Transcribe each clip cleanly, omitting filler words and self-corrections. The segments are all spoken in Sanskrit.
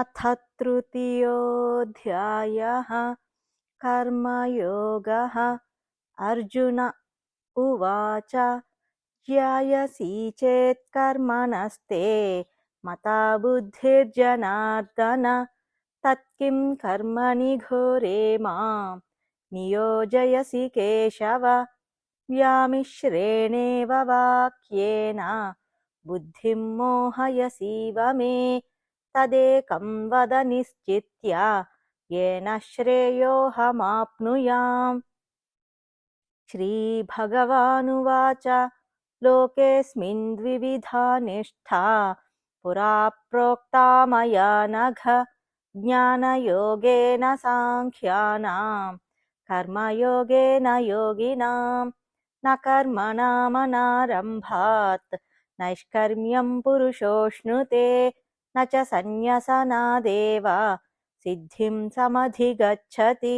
अथ तृतीयोऽध्यायः कर्मयोगः। अर्जुन उवाच ज्ञायसि चेत् कर्मणस्ते मता बुद्धिर्जनार्दन तत्किं कर्मणि घोरे मां नियोजयसि केशव। व्यामिश्रेणेव वाक्येन बुद्धिं मोहयसीव मे तदेकं वद निश्चित्य येन श्रेयोऽहमाप्नुयाम्। श्रीभगवानुवाच लोकेऽस्मिन् द्विविधा निष्ठा पुरा प्रोक्ता मया नघ ज्ञानयोगेन साङ्ख्यानां कर्मयोगेन योगिनां न कर्मणामनारम्भात् नैष्कर्म्यं पुरुषोऽश्नुते न च सन्न्यसनादेव सिद्धिं समधिगच्छति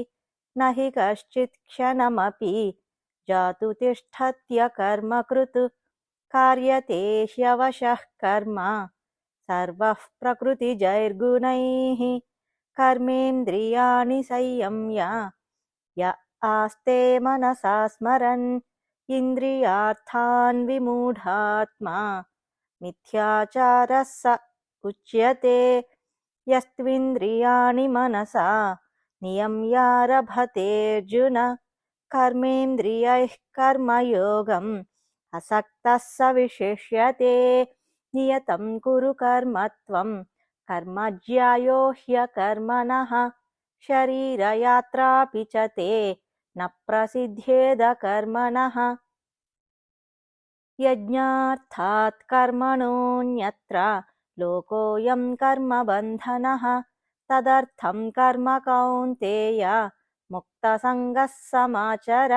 न हि कश्चित् क्षणमपि जातु तिष्ठत्यकर्मकृत् कार्यते ह्यवशः कर्म सर्वः प्रकृतिजैर्गुणैः कर्मेन्द्रियाणि संयम्य य आस्ते मनसा स्मरन् इन्द्रियार्थान् विमूढात्मा मिथ्याचारः स उच्यते यस्त्विन्द्रियाणि मनसा नियम्यारभतेऽर्जुन कर्मेन्द्रियैः कर्मयोगम् असक्तः स विशिष्यते नियतं कुरु कर्म त्वं कर्म ज्यायो ह्यकर्मणः शरीरयात्रापि च ते न प्रसिद्ध्येद कर्मणः यज्ञार्थात् कर्मणोऽन्यत्र लोकोऽयं कर्मबन्धनः तदर्थं कर्म कौन्तेय मुक्तसङ्गः समाचर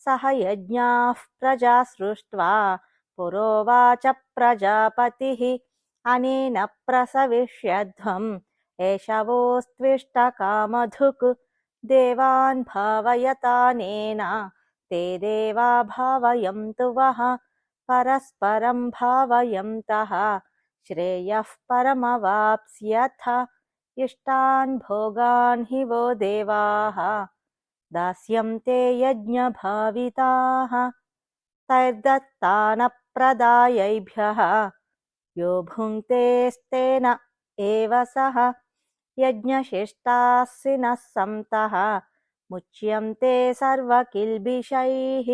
सह यज्ञाः प्रजा सृष्ट्वा पुरोवाच प्रजापतिः अनेन प्रसविष्यध्वम् एषवोऽस्त्विष्टकामधुक् देवान् भावयतानेन ते देवा भावयन्तु वः परस्परं भावयन्तः श्रेयः परमवाप्स्यथ इष्टान् भोगान् हि वो देवाः दास्यन्ते यज्ञभाविताः तैर्दत्तानप्रदायैभ्यः यो भुङ्क्तेस्तेन एव सः यज्ञशिष्टास्सिनः सन्तः मुच्यन्ते सर्वकिल्बिषैः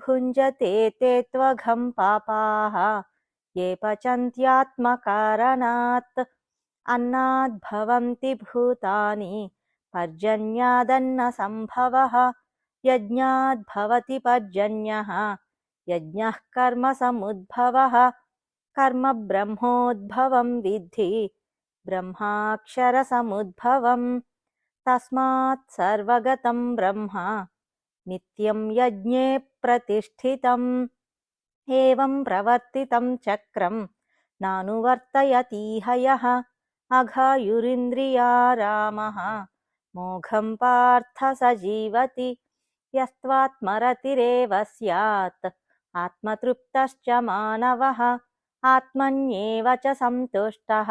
भुञ्जते ते त्वघं पापाः ये पचन्त्यात्मकारणात् अन्नाद्भवन्ति भूतानि पर्जन्यादन्नसम्भवः यज्ञाद्भवति पर्जन्यः यज्ञः कर्मसमुद्भवः कर्म ब्रह्मोद्भवं विद्धि ब्रह्माक्षरसमुद्भवम् तस्मात् सर्वगतं ब्रह्म नित्यं यज्ञे प्रतिष्ठितम् एवं प्रवर्तितं चक्रं नानुवर्तयतीह यः अघायुरिन्द्रियारामः मोघं पार्थ स जीवति यस्त्वात्मरतिरेव स्यात् आत्मतृप्तश्च मानवः आत्मन्येव च सन्तुष्टः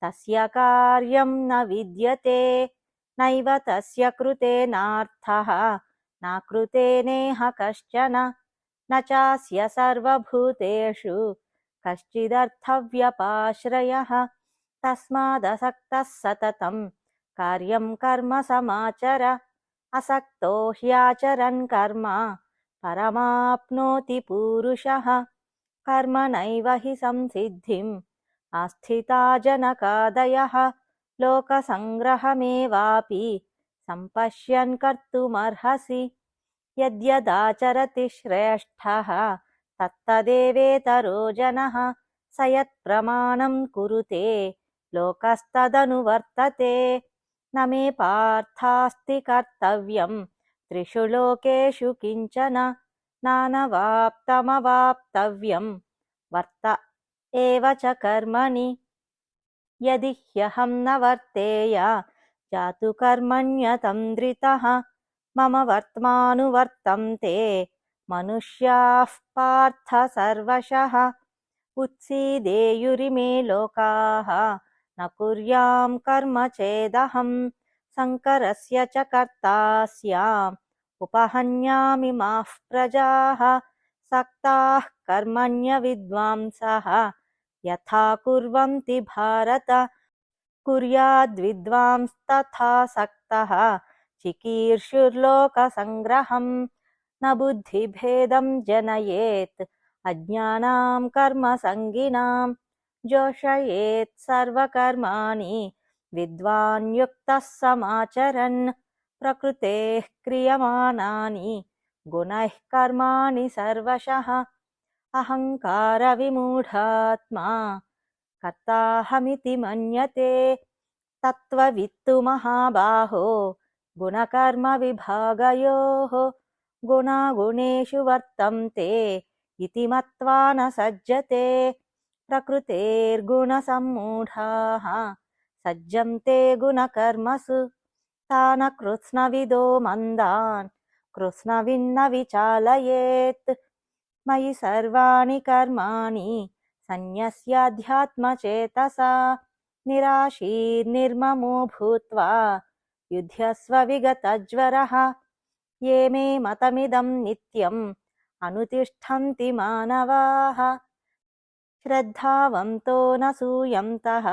तस्य कार्यं न विद्यते नैव तस्य कृतेनार्थः नाकृतेनेह कश्चन न चास्य सर्वभूतेषु कश्चिदर्थव्यपाश्रयः तस्मादसक्तः सततं कार्यं कर्म समाचर असक्तो ह्याचरन् कर्म परमाप्नोति पूरुषः कर्मणैव हि संसिद्धिम् आस्थिता जनकादयः लोकसङ्ग्रहमेवापि सम्पश्यन् कर्तुमर्हसि यद्यदाचरति श्रेष्ठः तत्तदेवेतरो जनः स यत्प्रमाणं कुरुते लोकस्तदनुवर्तते न मे पार्थास्ति कर्तव्यं त्रिषु लोकेषु किञ्चन नानवाप्तमवाप्तव्यं वर्त एव च कर्मणि यदि ह्यहं न वर्तेय जातु कर्मण्यतन्द्रितः मम वर्त्मानुवर्तन्ते मनुष्याः पार्थ सर्वशः उत्सीदेयुरिमे लोकाः न कुर्यां कर्म चेदहं शङ्करस्य च कर्ता स्याम् उपहन्यामि माः प्रजाः सक्ताः कर्मण्यविद्वांसः यथा कुर्वन्ति भारत कुर्याद्विद्वांस्तथा सक्तः चिकीर्षुर्लोकसङ्ग्रहम् न बुद्धिभेदं जनयेत् अज्ञानां कर्मसङ्गिनां जोषयेत् सर्वकर्माणि विद्वान् युक्तः समाचरन् प्रकृतेः क्रियमाणानि गुणैः कर्माणि सर्वशः अहङ्कारविमूढात्मा कर्ताहमिति मन्यते तत्त्ववित्तु महाबाहो गुणकर्मविभागयोः गुणागुणेषु वर्तन्ते इति मत्वा न सज्जते प्रकृतेर्गुणसम्मूढाः सज्जन्ते गुणकर्मसु तान् कृत्स्नविदो मन्दान् कृत्स्नविन्न विचालयेत् मयि सर्वाणि कर्माणि सन्न्यस्याध्यात्मचेतसा निराशीर्निर्ममो भूत्वा युध्यस्व विगतज्वरः ये मे मतमिदं नित्यम् अनुतिष्ठन्ति मानवाः श्रद्धावन्तो न सूयन्तः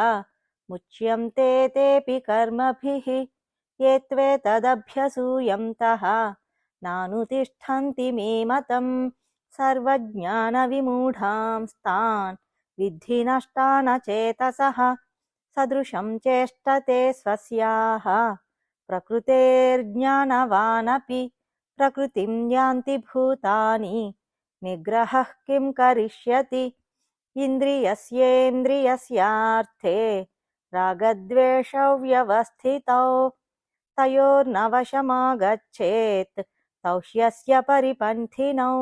मुच्यन्ते तेऽपि कर्मभिः ये त्वेतदभ्यसूयन्तः नानुतिष्ठन्ति मे मतम् सर्वज्ञानविमूढांस्तान् विद्धि नष्टानचेतसः सदृशं चेष्टते स्वस्याः प्रकृतेर्ज्ञानवानपि प्रकृतिं यान्ति भूतानि निग्रहः किं करिष्यति इन्द्रियस्येन्द्रियस्यार्थे रागद्वेषौ व्यवस्थितौ तयोर्नवशमागच्छेत् तौ ह्यस्य परिपन्थिनौ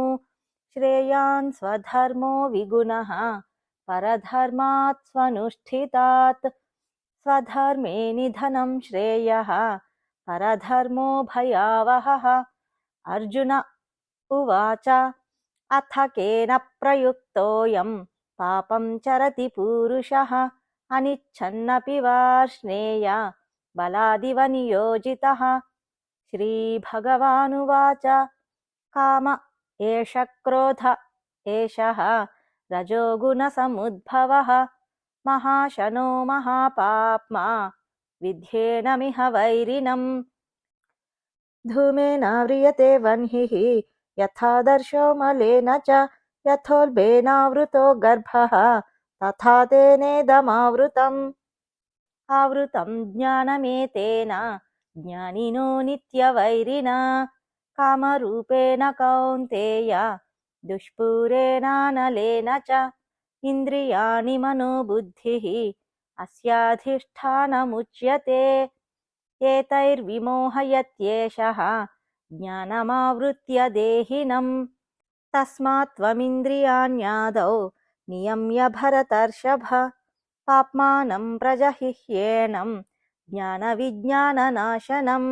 श्रेयान् स्वधर्मो विगुणः परधर्मात् स्वनुष्ठितात् स्वधर्मे निधनं श्रेयः परधर्मो भयावहः अर्जुन उवाच अथ केन प्रयुक्तोऽयं पापं चरति पूरुषः अनिच्छन्नपि वार्ष्णेय बलादिव नियोजितः श्रीभगवानुवाच काम एष क्रोध एषः रजोगुणसमुद्भवः महाशनो महापाप्मा विध्येनमिह वैरिणम् धूमेनाव्रियते वह्निः यथादर्शो मलेन च यथोल्बेनावृतो गर्भः तथा तेनेदमावृतम् आवृतं ज्ञानमेतेन ज्ञानिनो नित्यवैरिणा कामरूपेण कौन्तेय दुष्पूरेणानलेन च इन्द्रियाणि मनोबुद्धिः अस्याधिष्ठानमुच्यते एतैर्विमोहयत्येषः ज्ञानमावृत्य देहिनम् तस्मात् त्वमिन्द्रियाण्यादौ नियम्य भरतर्षभ पाप्मानं प्रजहिह्येनं ज्ञानविज्ञाननाशनम्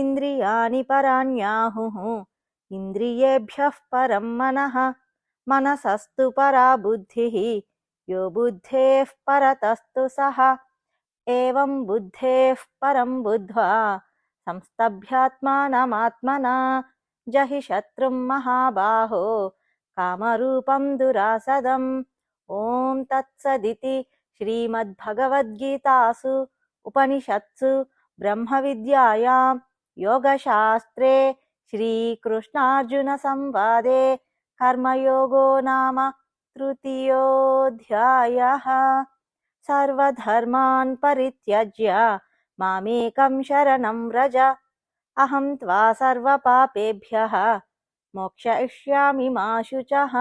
इन्द्रियाणि पराण्याहुः इन्द्रियेभ्यः परं मनः मनसस्तु परा बुद्धिः यो बुद्धेः परतस्तु सः एवं बुद्धेः परं बुद्ध्वा संस्तभ्यात्मानमात्मना जहि शत्रुं महाबाहो कामरूपं दुरासदम् ॐ तत्सदिति श्रीमद्भगवद्गीतासु उपनिषत्सु ब्रह्मविद्यायां योगशास्त्रे श्रीकृष्णार्जुनसंवादे कर्मयोगो नाम तृतीयोऽध्यायः सर्वधर्मान् परित्यज्य मामेकं शरणं व्रज अहं त्वा सर्वपापेभ्यः मोक्षयिष्यामि मा शुचः।